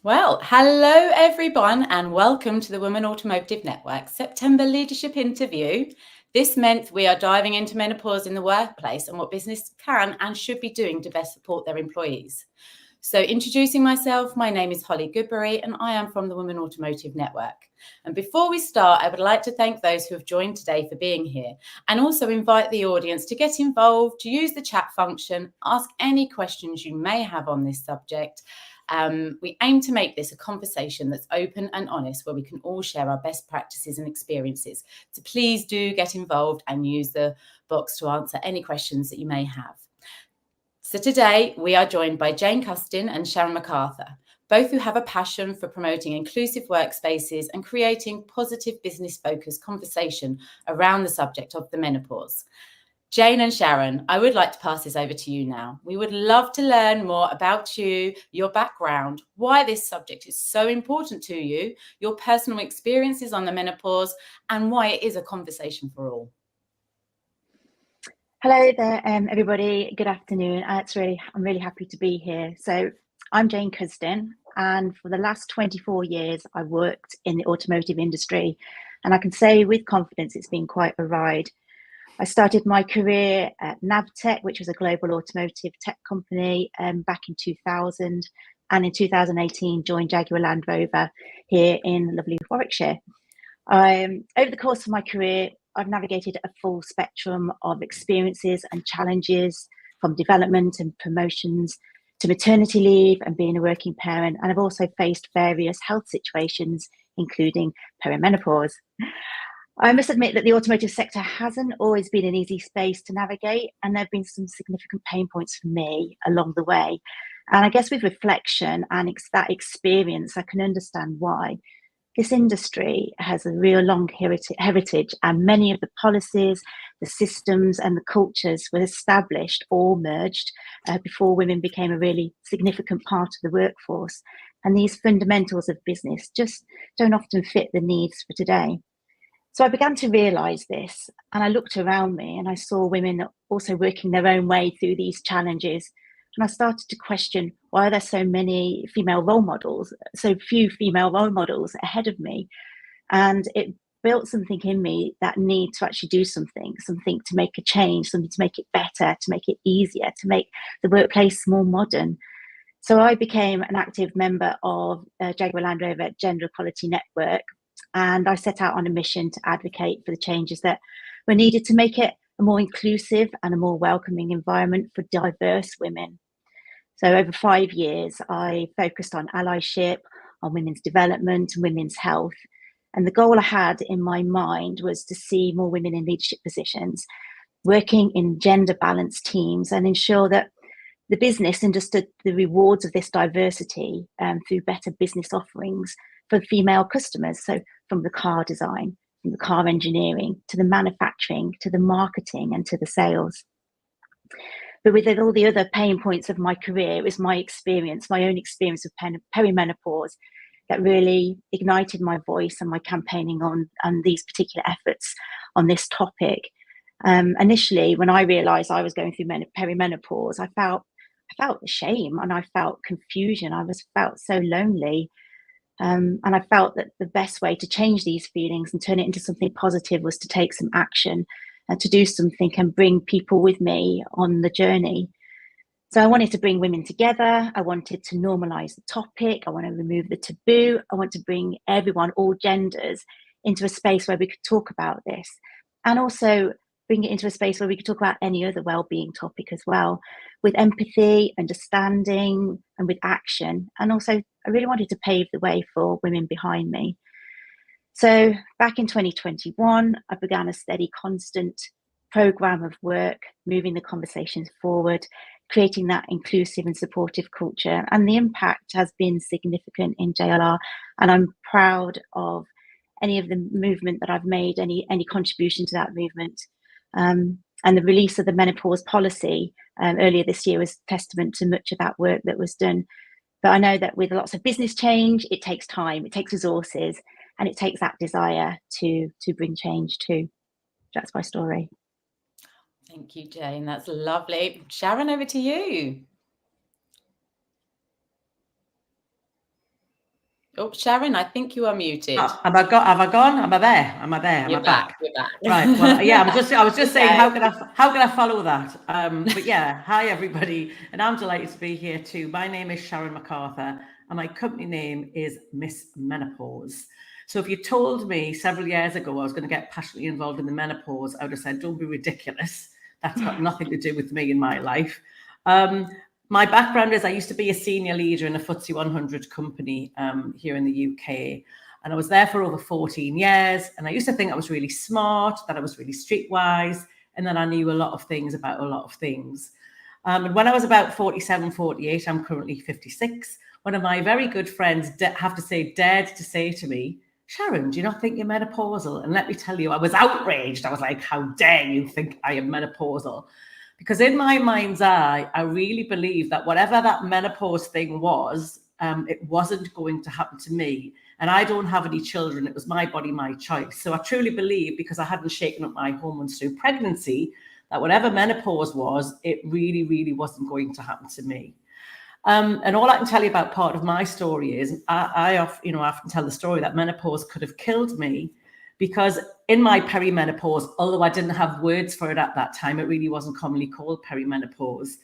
Well, hello everyone and welcome to the Women Automotive Network September Leadership Interview. This month we are diving into menopause in the workplace and what business can and should be doing to best support their employees. So introducing myself, my name is Holly Goodbury and I am from the Women Automotive Network. And before we start, I would like to thank those who have joined today for being here and also invite the audience to get involved, to use the chat function, ask any questions you may have on this subject. We aim to make this a conversation that's open and honest, where we can all share our best practices and experiences. So please do get involved and use the box to answer any questions that you may have. So today we are joined by Jane Custin and Sharon MacArthur, both who have a passion for promoting inclusive workspaces and creating positive business-focused conversation around the subject of the menopause. Jane and Sharon, I would like to pass this over to you now. We would love to learn more about you, your background, why this subject is so important to you, your personal experiences on the menopause, and why it is a conversation for all. Hello there, everybody. Good afternoon. I'm really happy to be here. So I'm Jane Custin, and for the last 24 years, I worked in the automotive industry, and I can say with confidence it's been quite a ride. I started my career at Navtech, which was a global automotive tech company, back in 2000, and in 2018 joined Jaguar Land Rover here in lovely Warwickshire. Over the course of my career, I've navigated a full spectrum of experiences and challenges, from development and promotions to maternity leave and being a working parent. And I've also faced various health situations, including perimenopause. I must admit that the automotive sector hasn't always been an easy space to navigate, and there have been some significant pain points for me along the way. And I guess with reflection and that experience, I can understand why. This industry has a real long heritage, and many of the policies, the systems, and the cultures were established or merged before women became a really significant part of the workforce. And these fundamentals of business just don't often fit the needs for today. So I began to realise this, and I looked around me and I saw women also working their own way through these challenges. And I started to question, why are there so many female role models, so few female role models ahead of me? And it built something in me, that need to actually do something to make a change, something to make it better, to make it easier, to make the workplace more modern. So I became an active member of Jaguar Land Rover Gender Equality Network, and I set out on a mission to advocate for the changes that were needed to make it a more inclusive and a more welcoming environment for diverse women. So over 5 years, I focused on allyship, on women's development and women's health. And the goal I had in my mind was to see more women in leadership positions, working in gender balanced teams, and ensure that the business understood the rewards of this diversity through better business offerings for female customers. So from the car design, from the car engineering, to the manufacturing, to the marketing, and to the sales. But with all the other pain points of my career, it was my experience, my own experience of perimenopause, that really ignited my voice and my campaigning on these particular efforts on this topic. Initially, when I realised I was going through perimenopause, I felt shame and I felt confusion. I felt so lonely. And I felt that the best way to change these feelings and turn it into something positive was to take some action and to do something and bring people with me on the journey. So I wanted to bring women together. I wanted to normalise the topic. I want to remove the taboo. I want to bring everyone, all genders, into a space where we could talk about this, and also bring it into a space where we could talk about any other well-being topic as well, with empathy, understanding, and with action. And also, I really wanted to pave the way for women behind me. So back in 2021, I began a steady, constant programme of work, moving the conversations forward, creating that inclusive and supportive culture. And the impact has been significant in JLR. And I'm proud of any of the movement that I've made, any contribution to that movement. And the release of the menopause policy earlier this year was testament to much of that work that was done. But I know that with lots of business change, it takes time, it takes resources, and it takes that desire to bring change too. That's my story. Thank you, Jane. That's lovely. Sharon, over to you. Oh, Sharon, I think you are muted. Have I gone? Am I there? Am I there? Am I back? You're back. Right. Well, yeah. I was just saying, Okay. how can I follow that? But yeah. Hi everybody, and I'm delighted to be here too. My name is Sharon MacArthur, and my company name is Miss Menopause. So if you told me several years ago I was going to get passionately involved in the menopause, I would have said, "Don't be ridiculous. That's got nothing to do with me in my life." My background is I used to be a senior leader in a FTSE 100 company here in the UK. And I was there for over 14 years. And I used to think I was really smart, that I was really streetwise, and that I knew a lot of things about a lot of things. And when I was about 47, 48, I'm currently 56, one of my very good friends, dared to say to me, "Sharon, do you not think you're menopausal?" And let me tell you, I was outraged. I was like, "How dare you think I am menopausal?" Because in my mind's eye, I really believe that whatever that menopause thing was, it wasn't going to happen to me. And I don't have any children. It was my body, my choice. So I truly believe, because I hadn't shaken up my hormones through pregnancy, that whatever menopause was, it really, really wasn't going to happen to me. And all I can tell you about part of my story is I often tell the story that menopause could have killed me, because in my perimenopause, although I didn't have words for it at that time, it really wasn't commonly called perimenopause.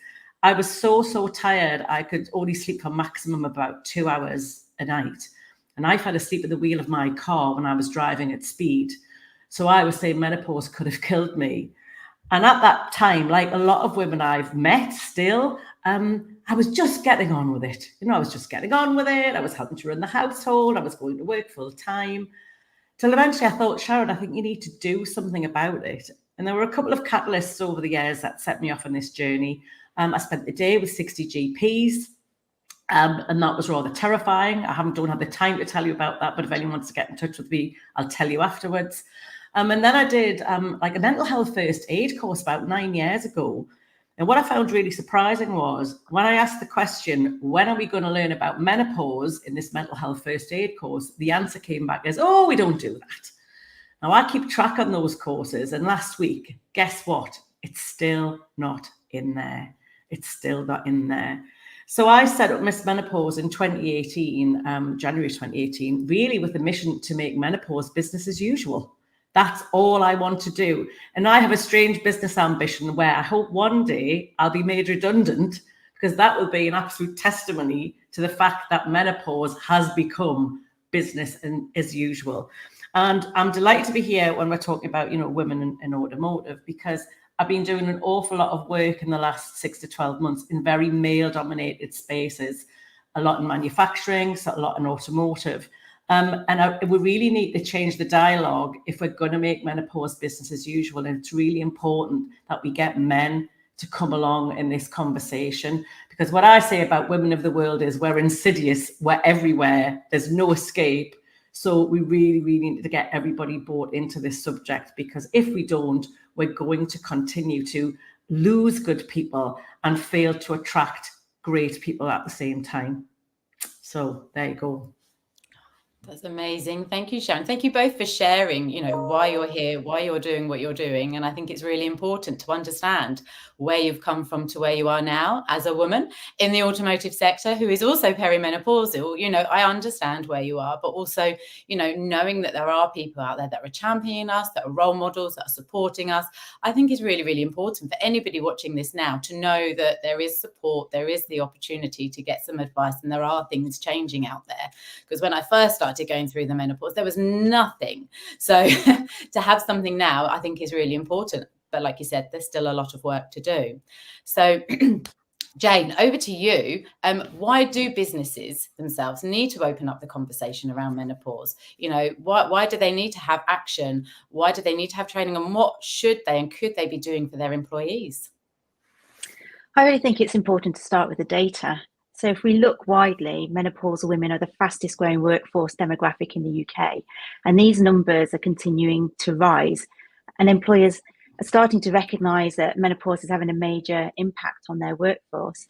I was so tired, I could only sleep for maximum about 2 hours a night. And I fell asleep at the wheel of my car when I was driving at speed. So I was saying menopause could have killed me. And at that time, like a lot of women I've met still, I was just getting on with it. I was just getting on with it. I was helping to run the household. I was going to work full time. Till eventually I thought, "Sharon, I think you need to do something about it." And there were a couple of catalysts over the years that set me off on this journey. I spent the day with 60 GPs, and that was rather terrifying. Don't have the time to tell you about that, but if anyone wants to get in touch with me, I'll tell you afterwards. And then I did like a mental health first aid course about 9 years ago. And what I found really surprising was when I asked the question, "When are we going to learn about menopause in this mental health first aid course?" the answer came back as, "Oh, we don't do that." Now, I keep track on those courses. And last week, guess what? It's still not in there. It's still not in there. So I set up Miss Menopause in 2018, January 2018, really with the mission to make menopause business as usual. That's all I want to do. And I have a strange business ambition where I hope one day I'll be made redundant, because that will be an absolute testimony to the fact that menopause has become business as usual. And I'm delighted to be here when we're talking about, women in automotive, because I've been doing an awful lot of work in the last 6 to 12 months in very male-dominated spaces, a lot in manufacturing, so a lot in automotive. We really need to change the dialogue if we're going to make menopause business as usual. And it's really important that we get men to come along in this conversation, because what I say about women of the world is we're insidious, we're everywhere, there's no escape. So we really, really need to get everybody bought into this subject, because if we don't, we're going to continue to lose good people and fail to attract great people at the same time. So there you go. That's amazing. Thank you, Sharon. Thank you both for sharing, why you're here, why you're doing what you're doing. And I think it's really important to understand where you've come from to where you are now as a woman in the automotive sector who is also perimenopausal. I understand where you are, but also, knowing that there are people out there that are championing us, that are role models, that are supporting us, I think is really, really important for anybody watching this now to know that there is support, there is the opportunity to get some advice, and there are things changing out there. Because when I first started going through the menopause, there was nothing. So to have something now, I think is really important. But like you said, there's still a lot of work to do. So Jane, over to you. Why do businesses themselves need to open up the conversation around menopause? Why do they need to have action? Why do they need to have training? And what should they and could they be doing for their employees? I really think it's important to start with the data. So if we look widely, menopausal women are the fastest growing workforce demographic in the UK. And these numbers are continuing to rise. And employers are starting to recognise that menopause is having a major impact on their workforce.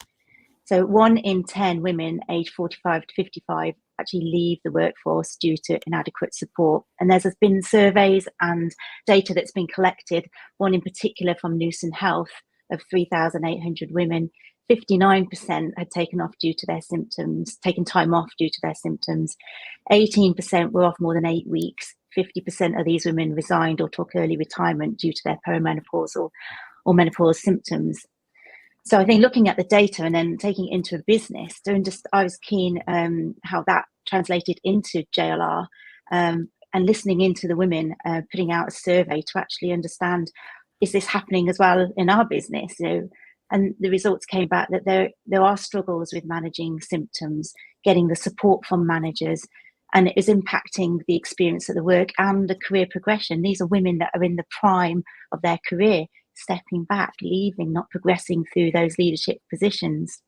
So 1 in 10 women aged 45 to 55 actually leave the workforce due to inadequate support. And there's been surveys and data that's been collected, one in particular from Newson Health, of 3,800 women 59% had taken time off due to their symptoms. 18% were off more than 8 weeks. 50% of these women resigned or took early retirement due to their perimenopausal or menopause symptoms. So I think looking at the data and then taking it into a business, I was keen how that translated into JLR, and listening into the women, putting out a survey to actually understand, is this happening as well in our business? And the results came back that there are struggles with managing symptoms, getting the support from managers, and it is impacting the experience at the work and the career progression. These are women that are in the prime of their career, stepping back, leaving, not progressing through those leadership positions.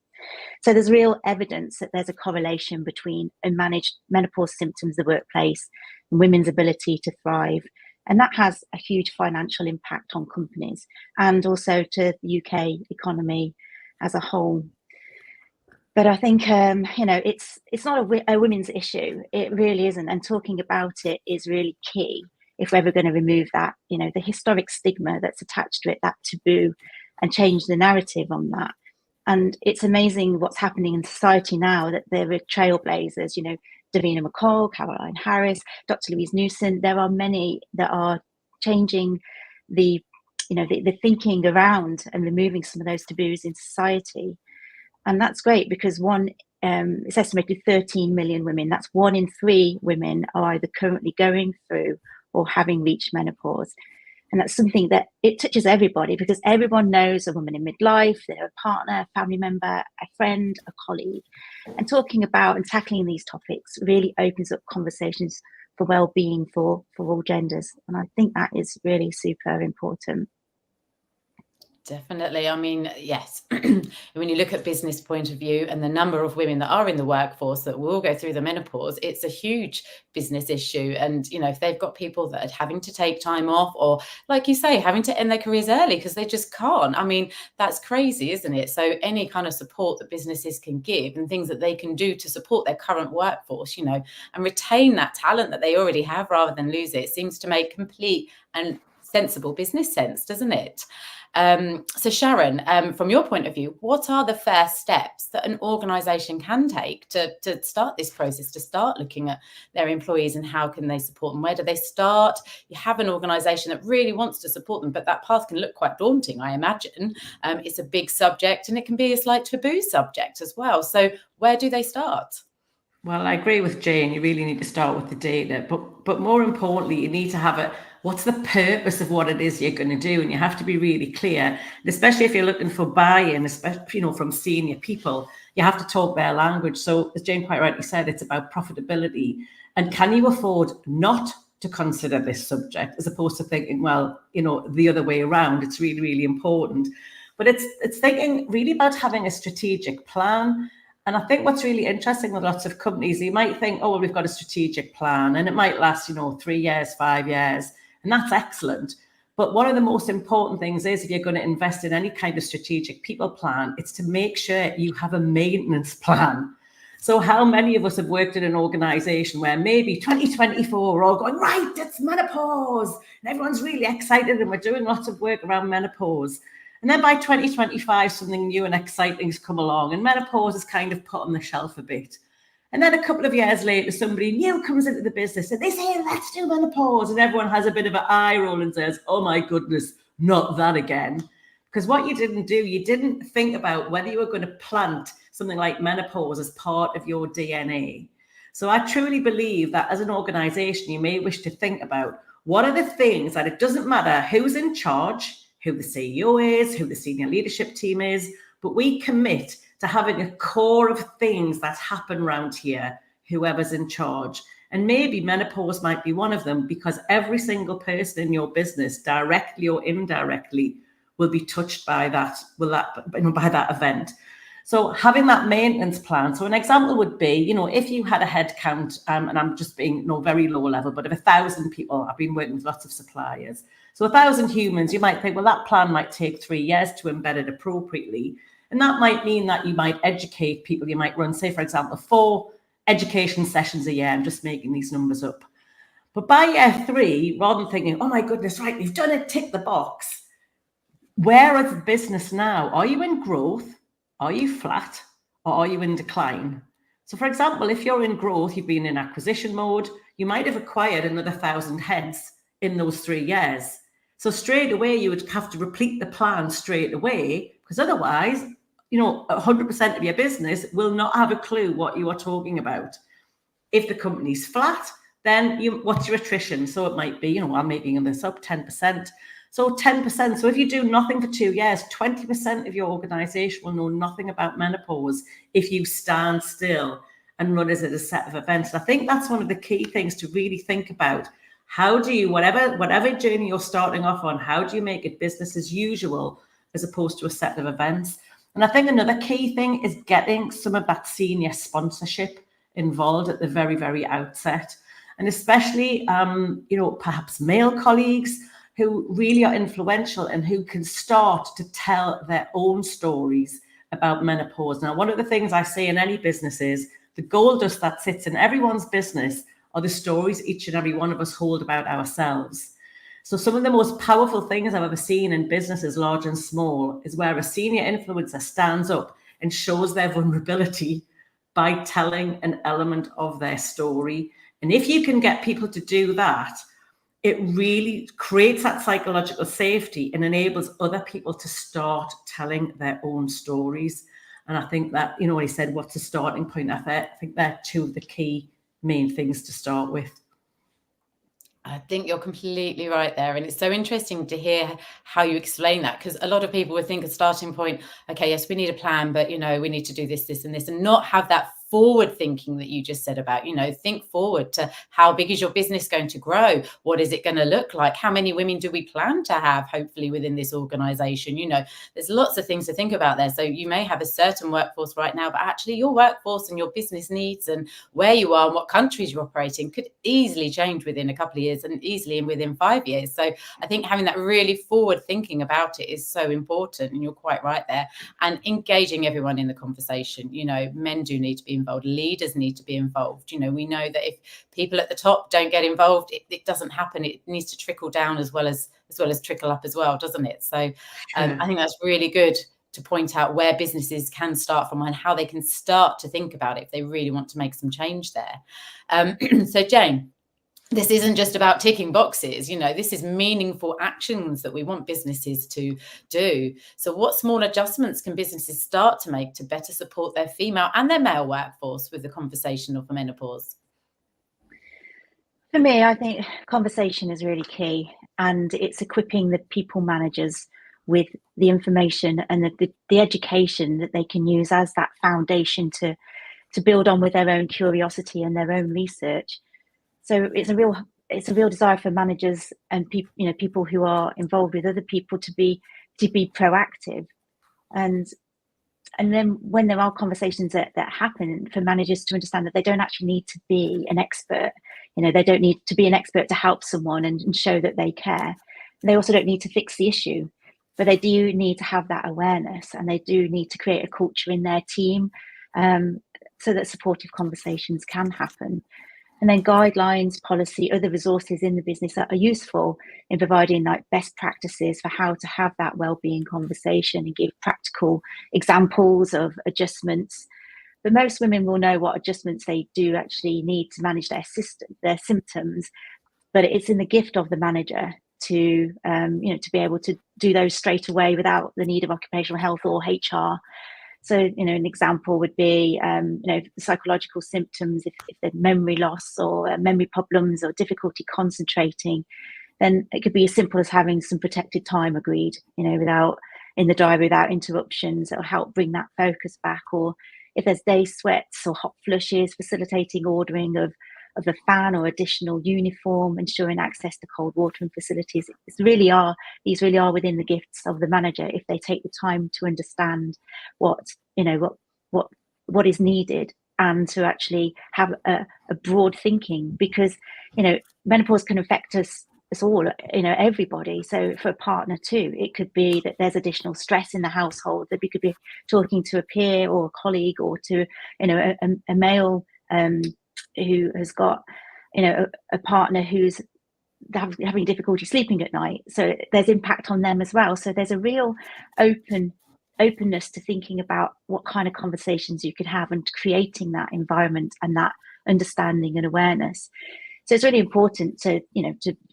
So there's real evidence that there's a correlation between unmanaged menopause symptoms in the workplace and women's ability to thrive. And that has a huge financial impact on companies and also to the UK economy as a whole. But I think, it's not a women's issue. It really isn't. And talking about it is really key if we're ever going to remove that, the historic stigma that's attached to it, that taboo, and change the narrative on that. And it's amazing what's happening in society now, that there are trailblazers, Davina McCall, Caroline Harris, Dr. Louise Newson. There are many that are changing the thinking around and removing some of those taboos in society. And that's great because it's estimated 13 million women. That's 1 in 3 women are either currently going through or having reached menopause. And that's something that it touches everybody, because everyone knows a woman in midlife, they're a partner, a family member, a friend, a colleague. And talking about and tackling these topics really opens up conversations for well-being for all genders. And I think that is really super important. Definitely. I mean, yes, when you look at business point of view and the number of women that are in the workforce that will go through the menopause, it's a huge business issue. And, if they've got people that are having to take time off, or like you say, having to end their careers early because they just can't, I mean, that's crazy, isn't it? So any kind of support that businesses can give and things that they can do to support their current workforce, and retain that talent that they already have rather than lose it, seems to make complete and sensible business sense, doesn't it? So Sharon, from your point of view, what are the first steps that an organisation can take to start this process, to start looking at their employees and how can they support them? Where do they start? You have an organisation that really wants to support them, but that path can look quite daunting, I imagine. It's a big subject and it can be a slight taboo subject as well. So where do they start? Well, I agree with Jane. You really need to start with the data, but more importantly, you need to have what's the purpose of what it is you're going to do, and you have to be really clear. And especially if you're looking for buy-in, especially from senior people, you have to talk their language. So, as Jane quite rightly said, it's about profitability, and can you afford not to consider this subject, as opposed to thinking, well, the other way around. It's really, really important. But it's thinking really about having a strategic plan. And I think what's really interesting with lots of companies, you might think, oh, well, we've got a strategic plan and it might last, 3 years, 5 years, and that's excellent. But one of the most important things is, if you're going to invest in any kind of strategic people plan, it's to make sure you have a maintenance plan. So how many of us have worked in an organization where maybe 2024, we're all going, right, it's menopause, and everyone's really excited and we're doing lots of work around menopause. And then by 2025, something new and exciting has come along and menopause is kind of put on the shelf a bit. And then a couple of years later, somebody new comes into the business and they say, let's do menopause. And everyone has a bit of an eye roll and says, oh my goodness, not that again. Because what you didn't do, you didn't think about whether you were going to plant something like menopause as part of your DNA. So I truly believe that as an organization, you may wish to think about what are the things that it doesn't matter who's in charge, who the CEO is, who the senior leadership team is, but we commit to having a core of things that happen around here, whoever's in charge. And maybe menopause might be one of them, because every single person in your business, directly or indirectly, will be touched by that event. So having that maintenance plan. So an example would be, if you had a head count, and I'm just being very low level, but of 1,000 people, I've been working with lots of suppliers. So 1,000 humans, you might think, well, that plan might take 3 years to embed it appropriately. And that might mean that you might educate people. You might run, say, for example, 4 education sessions a year. I'm just making these numbers up. But by year 3, rather than thinking, oh my goodness, right, we've done it, tick the box. Where is the business now? Are you in growth? Are you flat or are you in decline? So for example, if you're in growth, you've been in acquisition mode, you might have acquired another 1,000 heads in those 3 years. So straight away, you would have to replete the plan straight away, because otherwise, 100% of your business will not have a clue what you are talking about. If the company's flat, then what's your attrition? So it might be, I'm making this up, 10%. So 10%. So if you do nothing for 2 years, 20% of your organization will know nothing about menopause if you stand still and run as a set of events. And I think that's one of the key things to really think about. How do you, whatever journey you're starting off on, how do you make it business as usual as opposed to a set of events? And I think another key thing is getting some of that senior sponsorship involved at the very, very outset. And especially, perhaps male colleagues who really are influential and who can start to tell their own stories about menopause. Now, one of the things I say in any business is the gold dust that sits in everyone's business are the stories each and every one of us hold about ourselves. So some of the most powerful things I've ever seen in businesses, large and small, is where a senior influencer stands up and shows their vulnerability by telling an element of their story. And if you can get people to do that, it really creates that psychological safety and enables other people to start telling their own stories. And I think that, when he said, what's the starting point? I think they're two of the key main things to start with. I think you're completely right there. And it's so interesting to hear how you explain that, because a lot of people would think a starting point, okay, yes, we need a plan, but, we need to do this, this, and this, and not have that forward thinking that you just said about, think forward to how big is your business going to grow? What is it going to look like? How many women do we plan to have, hopefully, within this organization? There's lots of things to think about there. So you may have a certain workforce right now, but actually your workforce and your business needs and where you are and what countries you're operating could easily change within a couple of years and easily within 5 years. So I think having that really forward thinking about it is so important. And you're quite right there. And engaging everyone in the conversation. Men do need to be involved. Leaders need to be involved. We know that if people at the top don't get involved, it doesn't happen. It needs to trickle down as well as trickle up as well, doesn't it? So I think that's really good to point out where businesses can start from and how they can start to think about it if they really want to make some change there. So Jane, this isn't just about ticking boxes, this is meaningful actions that we want businesses to do. So what small adjustments can businesses start to make to better support their female and their male workforce with the conversation of the menopause? For me, I think conversation is really key, and it's equipping the people managers with the information and the education that they can use as that foundation to build on with their own curiosity and their own research. So it's a real desire for managers and people who are involved with other people to be proactive, and then when there are conversations that happen, for managers to understand that they don't actually need to be an expert. They don't need to be an expert to help someone and show that they care. They also don't need to fix the issue, but they do need to have that awareness, and they do need to create a culture in their team so that supportive conversations can happen. And then guidelines, policy, other resources in the business that are useful in providing best practices for how to have that wellbeing conversation and give practical examples of adjustments. But most women will know what adjustments they do actually need to manage their symptoms. But it's in the gift of the manager to be able to do those straight away without the need of occupational health or HR. So, an example would be, psychological symptoms, if there's memory loss or memory problems or difficulty concentrating, then it could be as simple as having some protected time agreed, in the diary without interruptions. It'll help bring that focus back. Or if there's day sweats or hot flushes, facilitating ordering of a fan or additional uniform, ensuring access to cold water and facilities. These really are within the gifts of the manager if they take the time to understand what is needed, and to actually have a broad thinking, because menopause can affect us all, everybody. So for a partner too, it could be that there's additional stress in the household, that we could be talking to a peer or a colleague, or to a male who has got a partner who's having difficulty sleeping at night, so there's impact on them as well. So there's a real open openness to thinking about what kind of conversations you could have and creating that environment and that understanding and awareness. So it's really important to,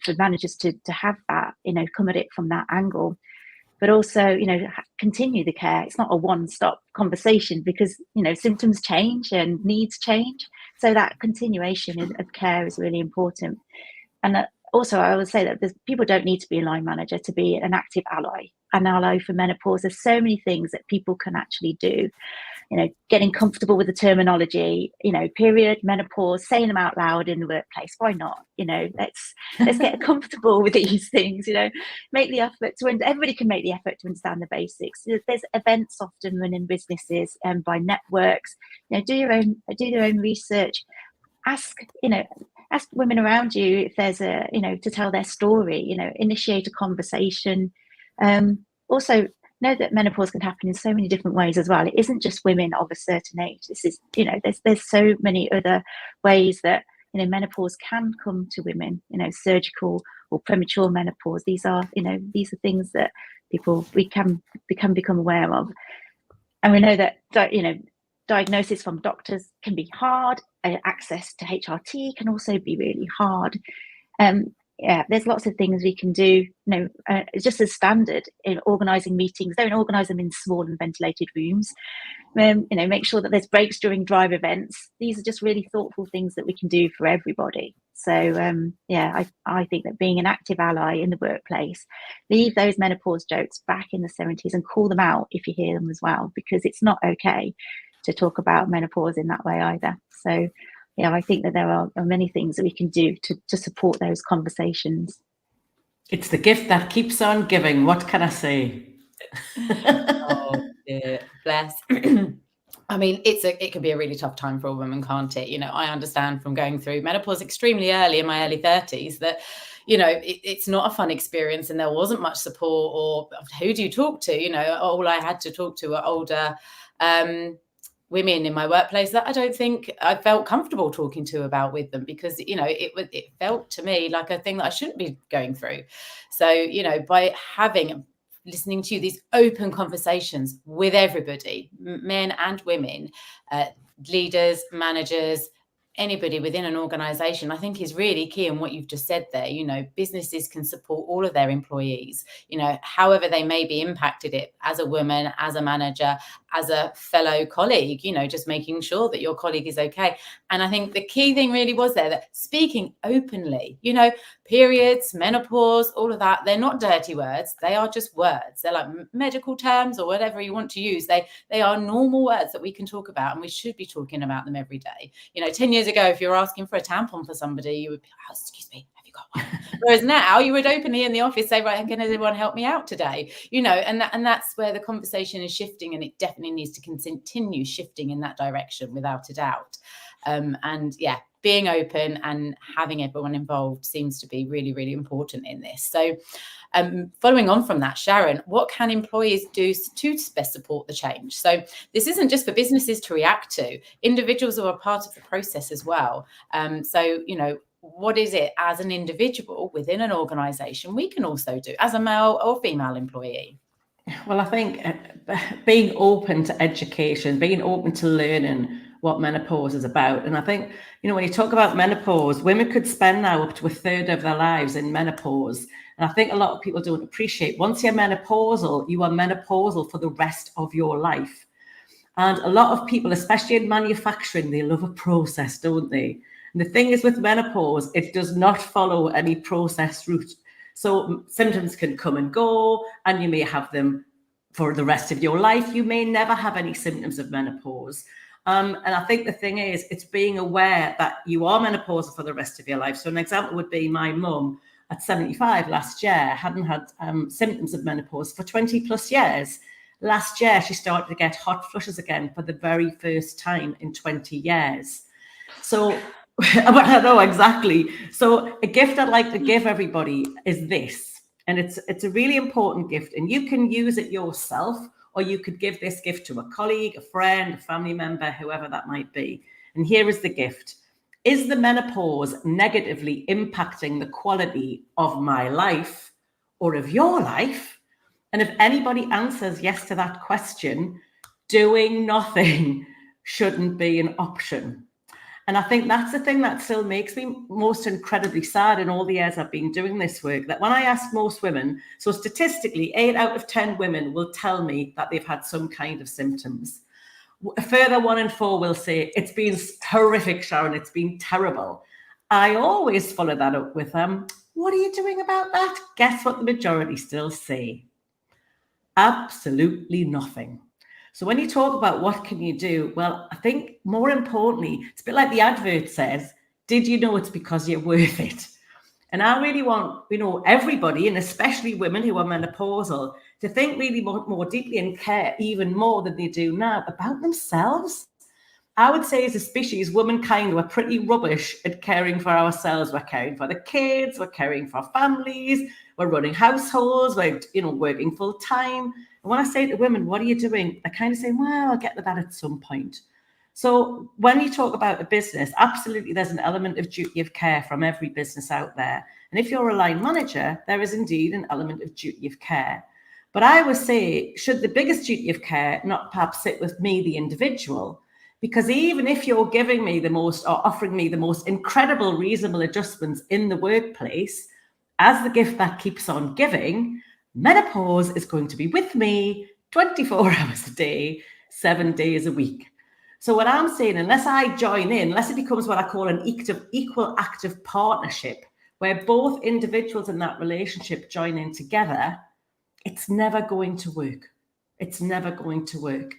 for managers to have that, come at it from that angle, but also, continue the care. It's not a one-stop conversation because, symptoms change and needs change. So that continuation of care is really important. And also, I would say that people don't need to be a line manager to be an active ally. An ally for menopause. There's so many things that people can actually do. Getting comfortable with the terminology, period, menopause, saying them out loud in the workplace. Why not? Let's get comfortable with these things. Make the effort everybody can make the effort to understand the basics. There's events often run in businesses by networks. Do your own research. Ask women around you if there's to tell their story. Initiate a conversation. Also, know that menopause can happen in so many different ways as well. It isn't just women of a certain age. This is, there's so many other ways that, menopause can come to women, surgical or premature menopause. These are things that we can become aware of. And we know that, diagnosis from doctors can be hard. Access to HRT can also be really hard. There's lots of things we can do, just as standard in organising meetings. Don't organise them in small and ventilated rooms. Make sure that there's breaks during drive events. These are just really thoughtful things that we can do for everybody. So, I think that being an active ally in the workplace, leave those menopause jokes back in the 70s and call them out if you hear them as well, because it's not okay to talk about menopause in that way either. So, I think that there are many things that we can do to support those conversations. It's the gift that keeps on giving. What can I say? Oh, dear. Bless. I mean, it can be a really tough time for a woman, can't it? I understand from going through menopause extremely early in my early 30s that, it's not a fun experience and there wasn't much support, or who do you talk to? All I had to talk to were older women in my workplace that I don't think I felt comfortable talking to about with them, because it felt to me like a thing that I shouldn't be going through. So by listening to these open conversations with everybody, men and women, leaders, managers, anybody within an organization, I think is really key. And what you've just said there, businesses can support all of their employees, however they may be impacted it, as a woman, as a manager, as a fellow colleague, just making sure that your colleague is okay. And I think the key thing really was there that speaking openly, periods, menopause, all of that, they're not dirty words. They are just words. They're like medical terms or whatever you want to use. They are normal words that we can talk about, and we should be talking about them every day. 10 years ago, if you're asking for a tampon for somebody, you would be, oh, excuse me, have you got one? Whereas now you would openly in the office say, right, can anyone help me out today? And that's where the conversation is shifting, and it definitely needs to continue shifting in that direction without a doubt. Being open and having everyone involved seems to be really, really important in this. So following on from that, Sharon, what can employees do to best support the change? So this isn't just for businesses to react to. Individuals are a part of the process as well. What is it as an individual within an organisation we can also do as a male or female employee? Well, I think being open to education, being open to learning what menopause is about. And I think, when you talk about menopause, women could spend now up to a third of their lives in menopause. And I think a lot of people don't appreciate, once you're menopausal, you are menopausal for the rest of your life. And a lot of people, especially in manufacturing, they love a process, don't they? And the thing is with menopause, it does not follow any process route. So symptoms can come and go, and you may have them for the rest of your life. You may never have any symptoms of menopause. And I think the thing is, it's being aware that you are menopausal for the rest of your life. So an example would be my mum at 75 last year hadn't had symptoms of menopause for 20 plus years. Last year, she started to get hot flushes again for the very first time in 20 years. So I know exactly. So a gift I'd like to give everybody is this, and it's a really important gift, and you can use it yourself, or you could give this gift to a colleague, a friend, a family member, whoever that might be. And here is the gift. Is the menopause negatively impacting the quality of my life or of your life? And if anybody answers yes to that question, doing nothing shouldn't be an option. And I think that's the thing that still makes me most incredibly sad in all the years I've been doing this work, that when I ask most women, so statistically, 8 out of 10 women will tell me that they've had some kind of symptoms. A further 1 in 4 will say, it's been horrific, Sharon, it's been terrible. I always follow that up with, what are you doing about that? Guess what the majority still say? Absolutely nothing. So when you talk about what can you do, well, I think more importantly, it's a bit like the advert says, did you know it's because you're worth it? And I really want, everybody, and especially women who are menopausal, to think really more deeply and care even more than they do now about themselves. I would say as a species, womankind, we're pretty rubbish at caring for ourselves. We're caring for the kids, we're caring for families, we're running households, we're working full time. And when I say to women, what are you doing? I kind of say, well, I'll get to that at some point. So when you talk about a business, absolutely there's an element of duty of care from every business out there. And if you're a line manager, there is indeed an element of duty of care. But I would say, should the biggest duty of care not perhaps sit with me, the individual? Because even if you're giving me the most or offering me the most incredible reasonable adjustments in the workplace, as the gift that keeps on giving, menopause is going to be with me 24 hours a day, 7 days a week. So what I'm saying, unless I join in, unless it becomes what I call an equal active partnership, where both individuals in that relationship join in together, it's never going to work. It's never going to work.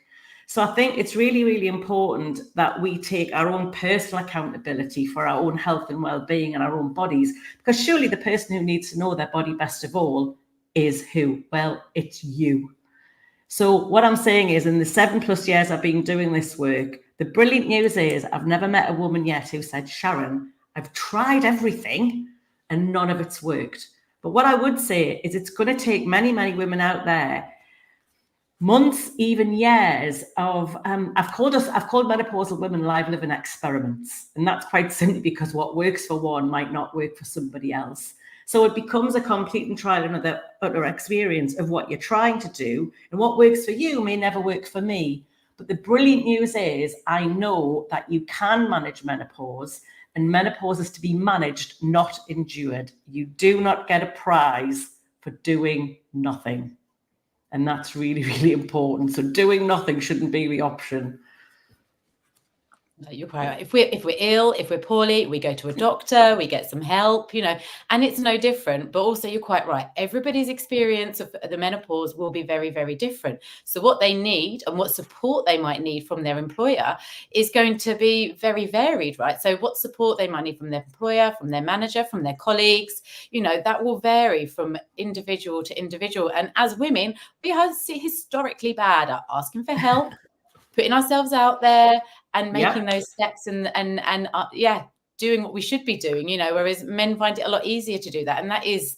So I think it's really, really important that we take our own personal accountability for our own health and well-being and our own bodies, because surely the person who needs to know their body best of all is who? Well, it's you. So what I'm saying is, in the 7+ years I've been doing this work, the brilliant news is I've never met a woman yet who said, Sharon, I've tried everything and none of it's worked. But what I would say is it's going to take many, many women out there months, even years of, I've called menopausal women live living experiments. And that's quite simply because what works for one might not work for somebody else. So it becomes a complete and trial and utter experience of what you're trying to do, and what works for you may never work for me. But the brilliant news is I know that you can manage menopause, and menopause is to be managed, not endured. You do not get a prize for doing nothing. And that's really, really important. So doing nothing shouldn't be the option. No, you're quite right. If we're ill, if we're poorly, we go to a doctor, we get some help, and it's no different. But also, you're quite right. Everybody's experience of the menopause will be very, very different. So what they need and what support they might need from their employer is going to be very varied, right? So what support they might need from their employer, from their manager, from their colleagues, that will vary from individual to individual. And as women, we are historically bad at asking for help, putting ourselves out there, and making those steps and doing what we should be doing, whereas men find it a lot easier to do that. And that is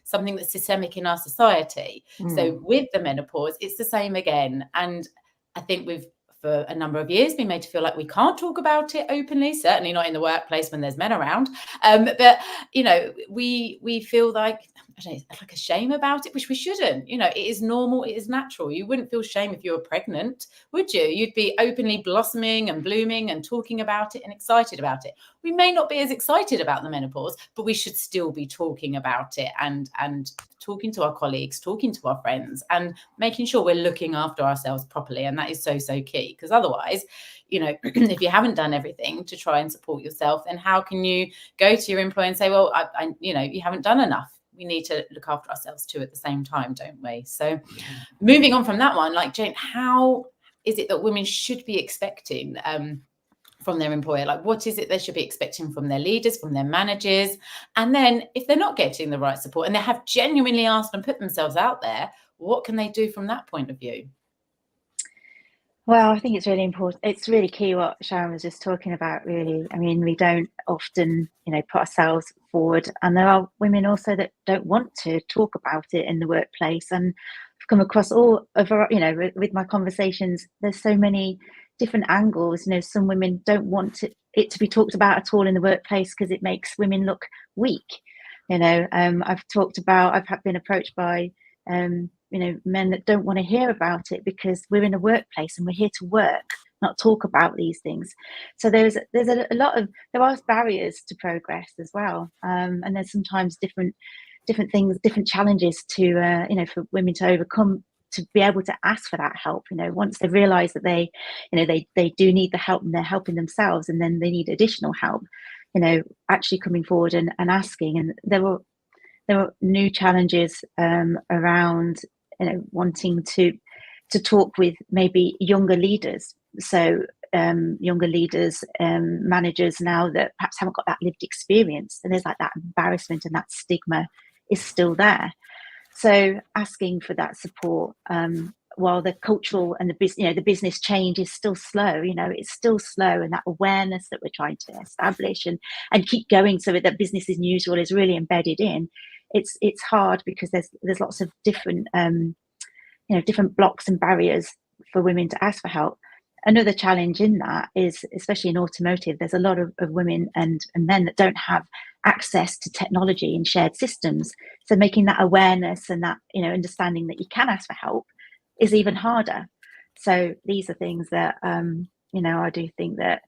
something that's systemic in our society. So with the menopause, it's the same again. And I think we've, for a number of years, been made to feel like we can't talk about it openly, certainly not in the workplace when there's men around. But, we feel like, I don't know, like a shame about it, which we shouldn't. It is normal, it is natural. You wouldn't feel shame if you were pregnant, would you? You'd be openly blossoming and blooming and talking about it and excited about it. We may not be as excited about the menopause, but we should still be talking about it and talking to our colleagues, talking to our friends, and making sure we're looking after ourselves properly. And that is so, so key, because otherwise, if you haven't done everything to try and support yourself, then how can you go to your employer and say, well, you haven't done enough? We need to look after ourselves too at the same time, don't we? So moving on from that one, like, Jane, how is it that women should be expecting from their employer? Like, what is it they should be expecting from their leaders, from their managers? And then if they're not getting the right support and they have genuinely asked and put themselves out there, what can they do from that point of view? Well, I think it's really important. It's really key what Sharon was just talking about, really. I mean, we don't often, put ourselves forward. And there are women also that don't want to talk about it in the workplace. And I've come across with my conversations, there's so many different angles. Some women don't want it to be talked about at all in the workplace because it makes women look weak. I've been approached by men that don't want to hear about it because we're in a workplace and we're here to work, not talk about these things. So there are barriers to progress as well, and there's sometimes different things, different challenges to for women to overcome, to be able to ask for that help. Once they realize that they do need the help and they're helping themselves, and then they need additional help, actually coming forward and asking. And there were new challenges around wanting to talk with maybe younger leaders. So younger leaders, managers now that perhaps haven't got that lived experience, and there's like that embarrassment and that stigma is still there. So asking for that support, while the cultural and the business change is still slow, it's still slow, and that awareness that we're trying to establish and keep going so that business as usual is really embedded in. It's hard because there's lots of different different blocks and barriers for women to ask for help. Another challenge in that is, especially in automotive, there's a lot of women and men that don't have access to technology and shared systems. So making that awareness and that, understanding that you can ask for help is even harder. So these are things that, I do think that,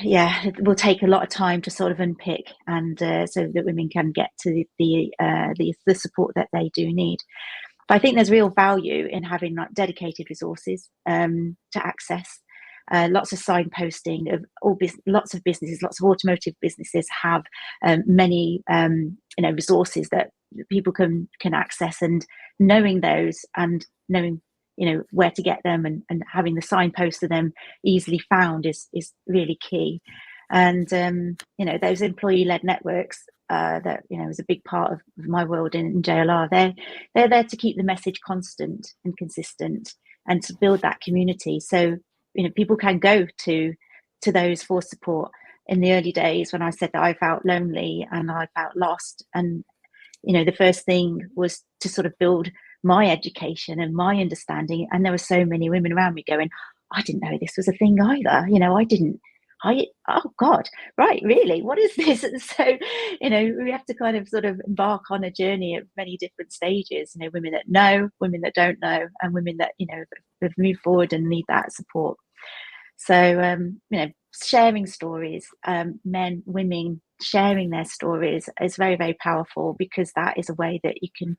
it will take a lot of time to sort of unpick, and so that women can get to the support that they do need. But I think there's real value in having like dedicated resources to access. Lots of signposting of lots of businesses, lots of automotive businesses have many resources that people can access, and knowing those and knowing where to get them and having the signposts of them easily found is really key. And those employee-led networks that is a big part of my world in JLR. They're there to keep the message constant and consistent, and to build that community. So people can go to those for support. In the early days, when I said that I felt lonely and I felt lost, and the first thing was to sort of build my education and my understanding. And there were so many women around me going, I didn't know this was a thing either. Oh God, right, really? What is this? And so, we have to kind of sort of embark on a journey at many different stages, women that know, women that don't know, and women that, have moved forward and need that support. So, sharing stories, men, women sharing their stories is very, very powerful, because that is a way that you can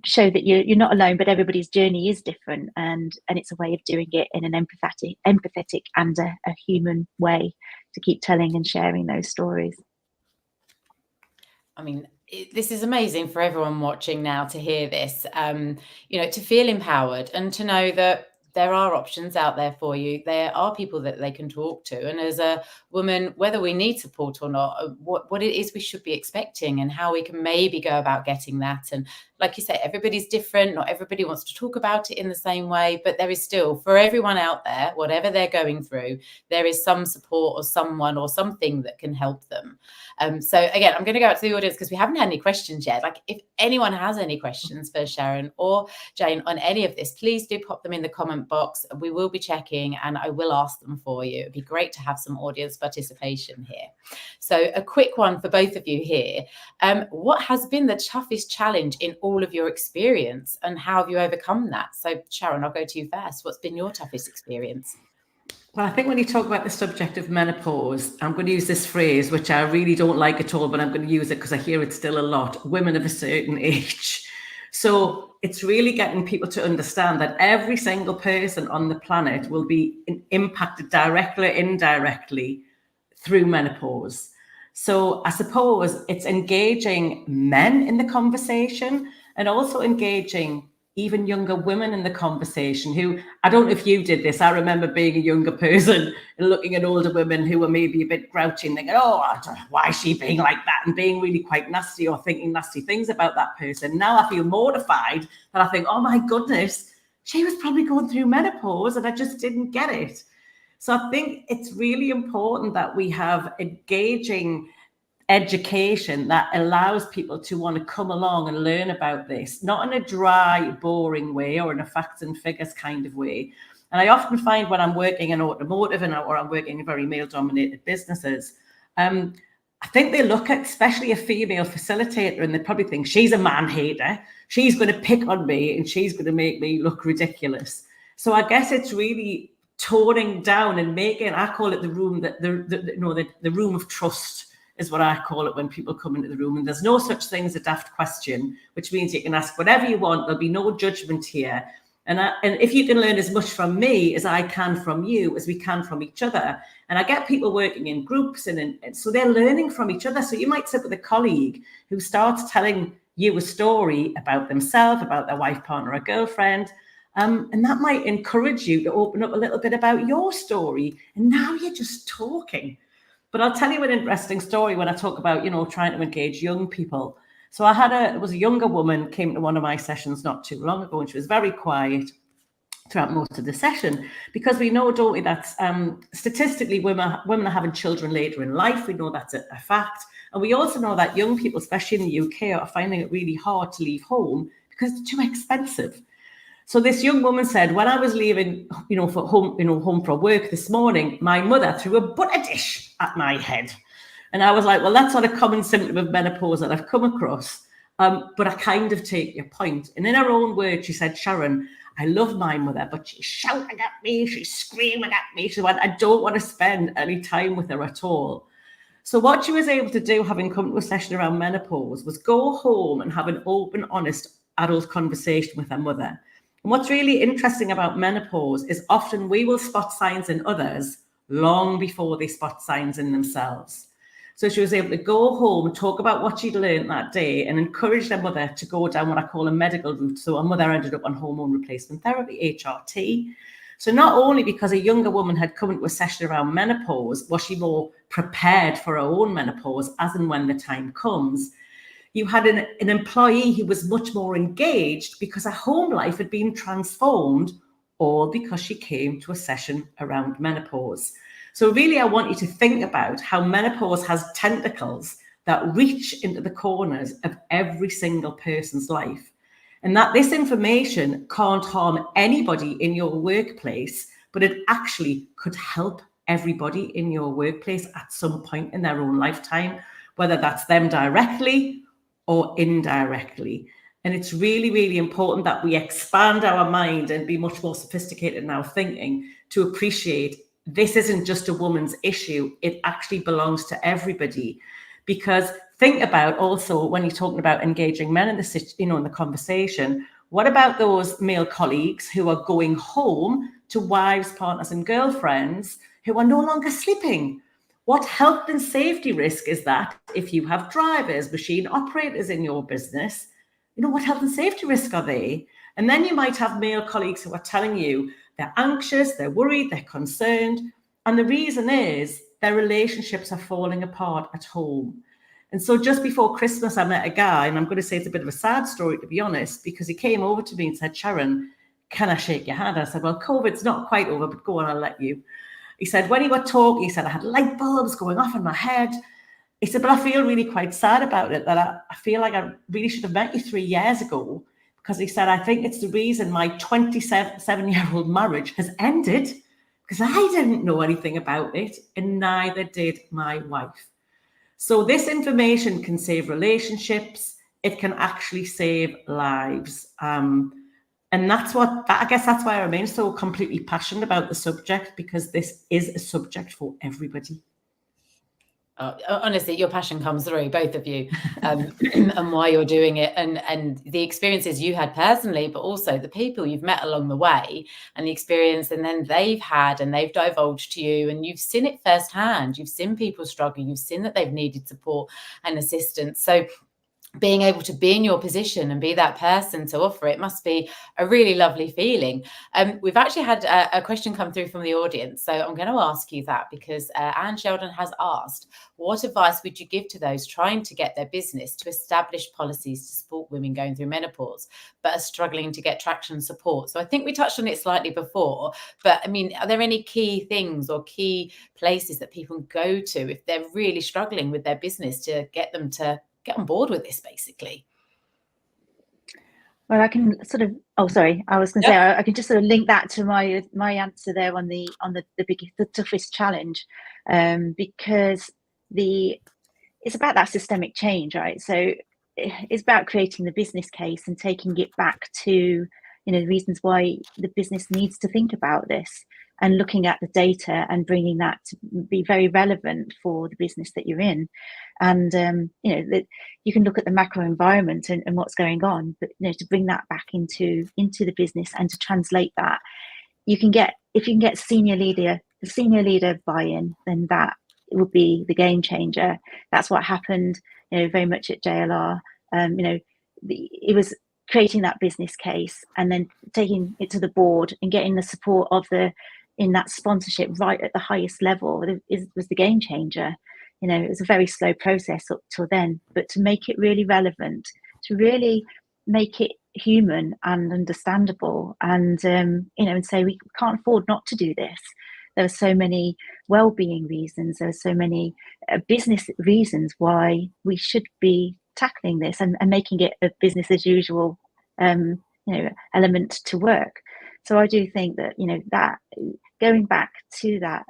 show that you're not alone, but everybody's journey is different, and it's a way of doing it in an empathetic and a human way, to keep telling and sharing those stories. I mean, this is amazing for everyone watching now to hear this, to feel empowered and to know that there are options out there for you. There are people that they can talk to. And as a woman, whether we need support or not, what it is we should be expecting and how we can maybe go about getting that. And like you say, everybody's different. Not everybody wants to talk about it in the same way, but there is still, for everyone out there, whatever they're going through, there is some support or someone or something that can help them. So again, I'm going to go out to the audience because we haven't had any questions yet. Like, if anyone has any questions for Sharon or Jane on any of this, please do pop them in the comment box. We will be checking and I will ask them for you. It'd be great to have some audience participation here. So a quick one for both of you here. What has been the toughest challenge in all of your experience, and how have you overcome that? So Sharon, I'll go to you first. What's been your toughest experience? Well, I think when you talk about the subject of menopause, I'm going to use this phrase, which I really don't like at all, but I'm going to use it because I hear it still a lot: women of a certain age. So it's really getting people to understand that every single person on the planet will be impacted directly or indirectly through menopause. So I suppose it's engaging men in the conversation, and also engaging even younger women in the conversation who, I don't know if you did this, I remember being a younger person and looking at older women who were maybe a bit grouchy and thinking, oh, why is she being like that, and being really quite nasty or thinking nasty things about that person. Now I feel mortified and I think, oh my goodness, she was probably going through menopause and I just didn't get it. So I think it's really important that we have engaging education that allows people to want to come along and learn about this, not in a dry, boring way or in a facts and figures kind of way. And I often find when I'm working in automotive or I'm working in very male-dominated businesses, I think they look at, especially a female facilitator, and they probably think she's a man hater. She's going to pick on me and she's going to make me look ridiculous. So I guess it's really toning down and making, I call it the room that the room of trust is what I call it when people come into the room. And there's no such thing as a daft question, which means you can ask whatever you want. There'll be no judgment here. And if you can learn as much from me as I can from you, as we can from each other. And I get people working in groups and so they're learning from each other. So you might sit with a colleague who starts telling you a story about themselves, about their wife, partner, or girlfriend. And that might encourage you to open up a little bit about your story. And now you're just talking. But I'll tell you an interesting story when I talk about, trying to engage young people. So it was a younger woman came to one of my sessions not too long ago, and she was very quiet throughout most of the session, because we know, don't we, that statistically women are having children later in life. We know that's a fact. And we also know that young people, especially in the UK, are finding it really hard to leave home because it's too expensive. So this young woman said, when I was leaving, for home from work this morning, my mother threw a butter dish at my head. And I was like, well, that's not a common symptom of menopause that I've come across. But I kind of take your point. And in her own words, she said, Sharon, I love my mother, but she's shouting at me, she's screaming at me. She went, I don't want to spend any time with her at all. So what she was able to do, having come to a session around menopause, was go home and have an open, honest adult conversation with her mother. And what's really interesting about menopause is often we will spot signs in others long before they spot signs in themselves. So she was able to go home and talk about what she'd learned that day and encourage her mother to go down what I call a medical route. So her mother ended up on hormone replacement therapy, HRT. So not only because a younger woman had come into a session around menopause, was she more prepared for her own menopause as and when the time comes, you had an employee who was much more engaged because her home life had been transformed, all because she came to a session around menopause. So really, I want you to think about how menopause has tentacles that reach into the corners of every single person's life, and that this information can't harm anybody in your workplace, but it actually could help everybody in your workplace at some point in their own lifetime, whether that's them directly or indirectly. And it's really, really important that we expand our mind and be much more sophisticated in our thinking to appreciate this isn't just a woman's issue. It actually belongs to everybody. Because think about also when you're talking about engaging men in the conversation, what about those male colleagues who are going home to wives, partners, and girlfriends who are no longer sleeping? What health and safety risk is that if you have drivers, machine operators in your business? What health and safety risk are they? And then you might have male colleagues who are telling you they're anxious, they're worried, they're concerned. And the reason is their relationships are falling apart at home. And so just before Christmas, I met a guy, and I'm going to say it's a bit of a sad story, to be honest, because he came over to me and said, Sharon, can I shake your hand? I said, well, COVID's not quite over, but go on, I'll let you. He said, when you were talking, he said, I had light bulbs going off in my head. He said, but I feel really quite sad about it, that I feel like I really should have met you 3 years ago. Because he said, I think it's the reason my 27-year-old marriage has ended, because I didn't know anything about it, and neither did my wife. So this information can save relationships. It can actually save lives. And that's why I remain so completely passionate about the subject, because this is a subject for everybody. Honestly, your passion comes through, both of you, and why you're doing it, and the experiences you had personally, but also the people you've met along the way, and the experience and then they've had and they've divulged to you, and you've seen it firsthand. You've seen people struggle. You've seen that they've needed support and assistance. So being able to be in your position and be that person to offer it must be a really lovely feeling. We've actually had a question come through from the audience, so I'm going to ask you that, because Anne Sheldon has asked, what advice would you give to those trying to get their business to establish policies to support women going through menopause but are struggling to get traction and support? So I think we touched on it slightly before, but I mean, are there any key things or key places that people can go to if they're really struggling with their business to get them to get on board with this, basically? Well, I can sort of. Oh, sorry. I was going to say I can just sort of link that to my answer there on the biggest, the toughest challenge, because the it's about that systemic change, right? So it's about creating the business case and taking it back to, the reasons why the business needs to think about this, and looking at the data and bringing that to be very relevant for the business that you're in. And that you can look at the macro environment and what's going on, but to bring that back into the business and to translate that, if you can get the senior leader buy-in, then that would be the game changer. That's what happened, very much at JLR. It was creating that business case and then taking it to the board and getting the support in that sponsorship right at the highest level was the game changer. It was a very slow process up till then, but to make it really relevant, to really make it human and understandable, and and say we can't afford not to do this. There are so many well-being reasons. There are so many business reasons why we should be tackling this and making it a business as usual element to work. So I do think that that going back to that,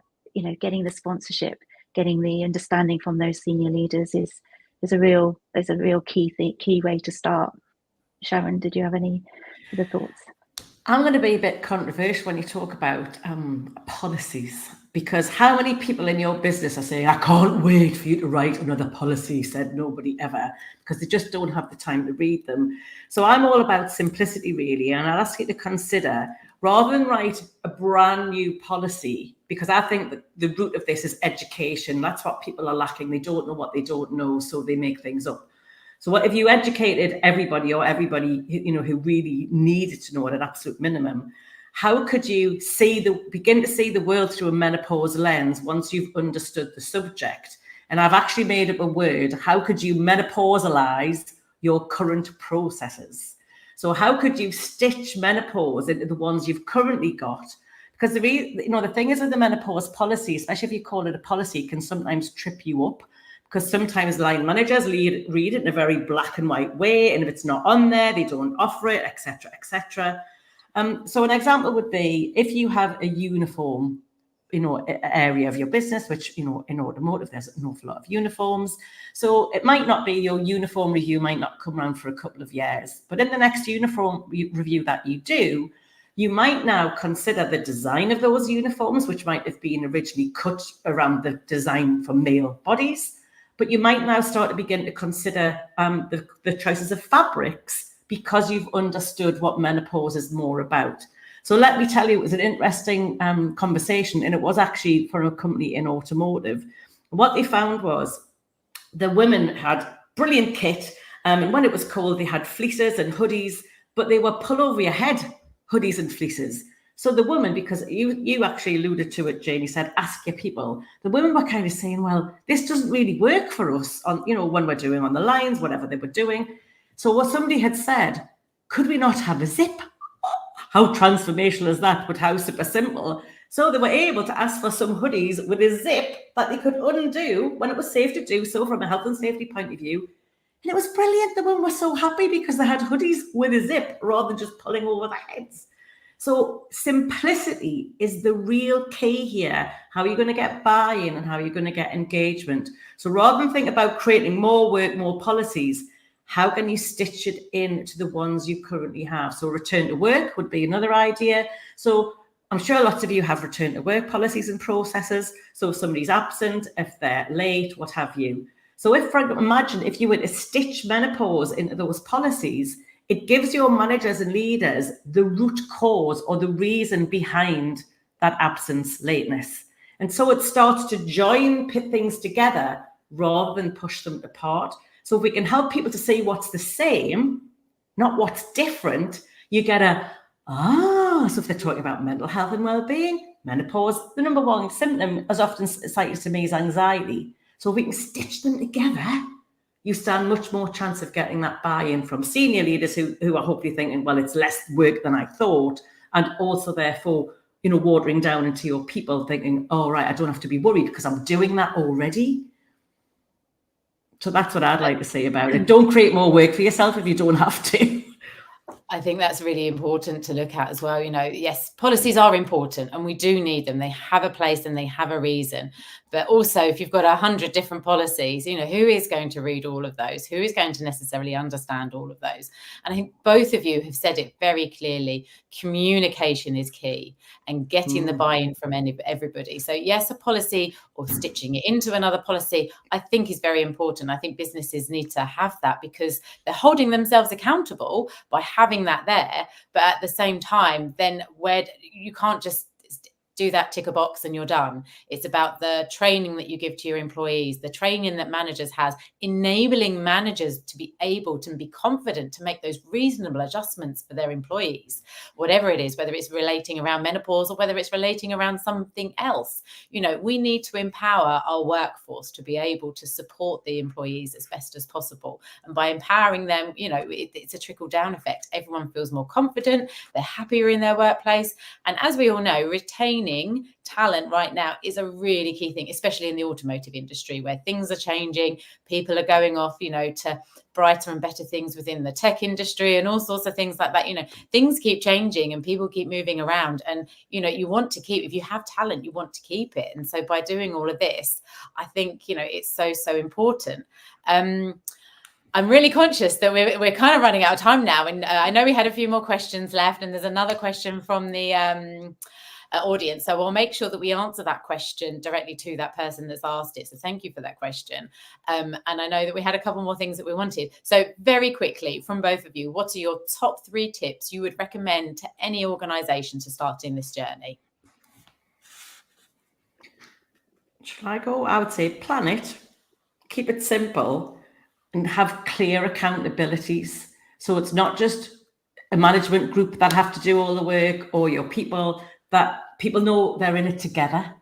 getting the sponsorship, getting the understanding from those senior leaders is a real key way to start. Sharon, did you have any other thoughts? I'm going to be a bit controversial when you talk about policies, because how many people in your business are saying, I can't wait for you to write another policy, said nobody ever, because they just don't have the time to read them. So I'm all about simplicity, really, and I'll ask you to consider, rather than write a brand new policy, because I think that the root of this is education. That's what people are lacking. They don't know what they don't know, so they make things up. So what if you educated everybody, or everybody who really needed to know at an absolute minimum? How could you begin to see the world through a menopause lens once you've understood the subject? And I've actually made up a word. How could you menopausalize your current processes? So how could you stitch menopause into the ones you've currently got? Because the thing is with the menopause policy, especially if you call it a policy, it can sometimes trip you up. Because sometimes line managers read it in a very black and white way, and if it's not on there, they don't offer it, etc., etc. So an example would be if you have a uniform, area of your business, which in automotive there's an awful lot of uniforms. So it might not be your uniform review might not come around for a couple of years, but in the next uniform review that you do, you might now consider the design of those uniforms, which might have been originally cut around the design for male bodies. But you might now start to begin to consider the choices of fabrics, because you've understood what menopause is more about. So let me tell you, it was an interesting conversation, and it was actually for a company in automotive. What they found was the women had brilliant kit, and when it was cold, they had fleeces and hoodies, but they were pull over your head hoodies and fleeces. So the women, because you actually alluded to it, Jane, you said, ask your people. The women were kind of saying, well, this doesn't really work for us on, when we're doing on the lines, whatever they were doing. So what somebody had said, could we not have a zip? How transformational is that, but how super simple. So they were able to ask for some hoodies with a zip that they could undo when it was safe to do so from a health and safety point of view. And it was brilliant. The women were so happy because they had hoodies with a zip rather than just pulling over their heads. So simplicity is the real key here. How are you going to get buy-in and how are you going to get engagement? So rather than think about creating more work, more policies, how can you stitch it into the ones you currently have? So return to work would be another idea. So I'm sure lots of you have return to work policies and processes. So if somebody's absent, if they're late, what have you. So imagine if you were to stitch menopause into those policies, it gives your managers and leaders the root cause or the reason behind that absence, lateness. And so it starts to join things together rather than push them apart. So if we can help people to see what's the same, not what's different, you get so if they're talking about mental health and well-being, menopause, the number one symptom as often cited to me is anxiety. So if we can stitch them together, you stand much more chance of getting that buy-in from senior leaders who are hopefully thinking, well, it's less work than I thought. And also, therefore, watering down into your people thinking, oh, right, I don't have to be worried because I'm doing that already. So that's what I'd like to say about it. Don't create more work for yourself if you don't have to. I think that's really important to look at as well. Yes, policies are important and we do need them. They have a place and they have a reason. But also, if you've got 100 different policies, who is going to read all of those? Who is going to necessarily understand all of those? And I think both of you have said it very clearly. Communication is key and getting the buy-in from everybody. So yes, a policy or stitching it into another policy, I think is very important. I think businesses need to have that because they're holding themselves accountable by having that there. But at the same time, then where you can't just do that, tick a box and you're done. It's about the training that you give to your employees, the training that managers has, enabling managers to be able to be confident to make those reasonable adjustments for their employees, whatever it is, whether it's relating around menopause or whether it's relating around something else. We need to empower our workforce to be able to support the employees as best as possible. And by empowering them, it's a trickle down effect. Everyone feels more confident, they're happier in their workplace. And as we all know, retaining talent right now is a really key thing, especially in the automotive industry where things are changing. People are going off, to brighter and better things within the tech industry and all sorts of things like that. Things keep changing and people keep moving around. And, you want to keep, if you have talent, you want to keep it. And so by doing all of this, I think, it's so important. I'm really conscious that we're kind of running out of time now. And I know we had a few more questions left and there's another question from the audience. So we'll make sure that we answer that question directly to that person that's asked it. So thank you for that question. And I know that we had a couple more things that we wanted. So very quickly from both of you, what are your top 3 tips you would recommend to any organization to start in this journey? Shall I go? I would say plan it, keep it simple and have clear accountabilities. So it's not just a management group that have to do all the work or your people, that people know they're in it together.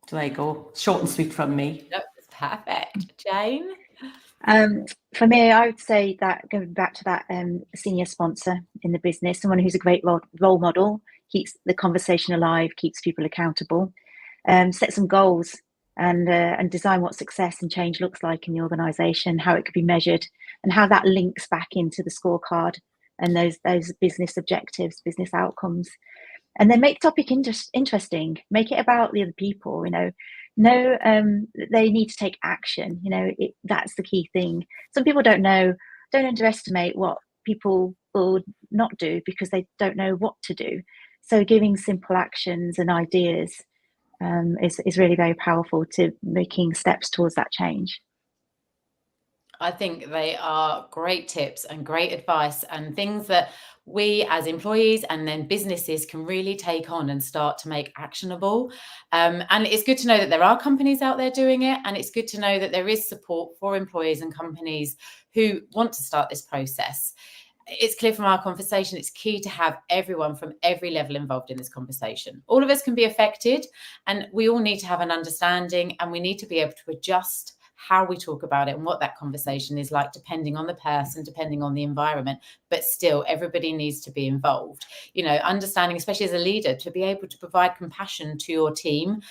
So there you go. Short and sweet from me. That's perfect. Jane? For me, I would say that going back to that senior sponsor in the business, someone who's a great role model, keeps the conversation alive, keeps people accountable, set some goals and design what success and change looks like in the organisation, how it could be measured and how that links back into the scorecard and those business objectives, business outcomes. And then make topic interesting, make it about the other people, they need to take action. That's the key thing. Some people don't underestimate what people will not do because they don't know what to do. So giving simple actions and ideas is really very powerful to making steps towards that change. I think they are great tips and great advice and things that we as employees and then businesses can really take on and start to make actionable. And it's good to know that there are companies out there doing it. And it's good to know that there is support for employees and companies who want to start this process. It's clear from our conversation, it's key to have everyone from every level involved in this conversation. All of us can be affected and we all need to have an understanding and we need to be able to adjust how we talk about it and what that conversation is like, depending on the person, depending on the environment. But still, everybody needs to be involved. Understanding, especially as a leader, to be able to provide compassion to your team,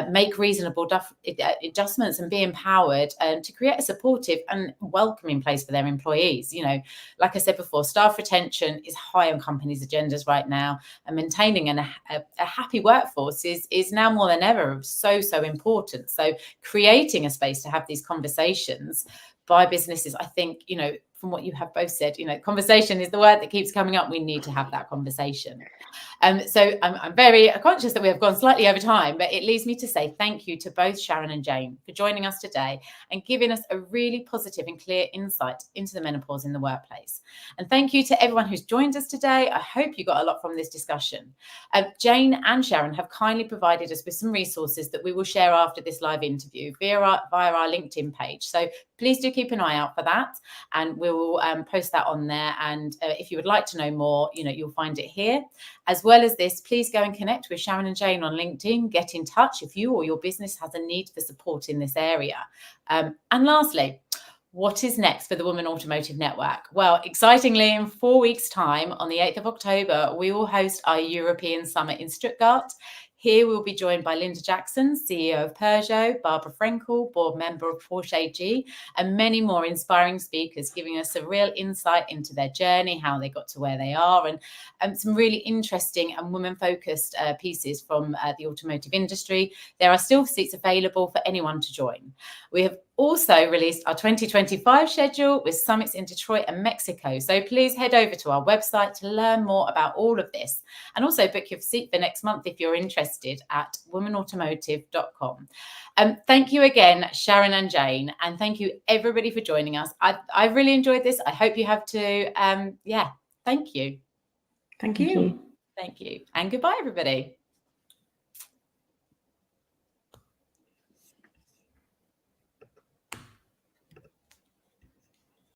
make reasonable adjustments and be empowered to create a supportive and welcoming place for their employees. Like I said before, staff retention is high on companies' agendas right now, and maintaining a happy workforce is now more than ever so important. So creating a space to have these conversations by businesses, I think, from what you have both said, conversation is the word that keeps coming up. We need to have that conversation. So I'm very conscious that we have gone slightly over time, but it leaves me to say thank you to both Sharon and Jane for joining us today and giving us a really positive and clear insight into the menopause in the workplace. And thank you to everyone who's joined us today. I hope you got a lot from this discussion. Jane and Sharon have kindly provided us with some resources that we will share after this live interview via our LinkedIn page. So please do keep an eye out for that, and we will post that on there. And if you would like to know more, you'll find it here. As well as this, please go and connect with Sharon and Jane on LinkedIn. Get in touch if you or your business has a need for support in this area. And lastly, what is next for the Women Automotive Network? Well, excitingly, in 4 weeks' time, on the 8th of October, we will host our European Summit in Stuttgart. Here we'll be joined by Linda Jackson, CEO of Peugeot, Barbara Frenkel, board member of Porsche AG, and many more inspiring speakers giving us a real insight into their journey, how they got to where they are, and some really interesting and women-focused pieces from the automotive industry. There are still seats available for anyone to join. We have also released our 2025 schedule with summits in Detroit and Mexico. So please head over to our website to learn more about all of this, and also book your seat for next month if you're interested at womenautomotive.com. Thank you again, Sharon and Jane, and thank you everybody for joining us. I really enjoyed this. I hope you have too. Thank you. Thank you. Thank you. And goodbye, everybody.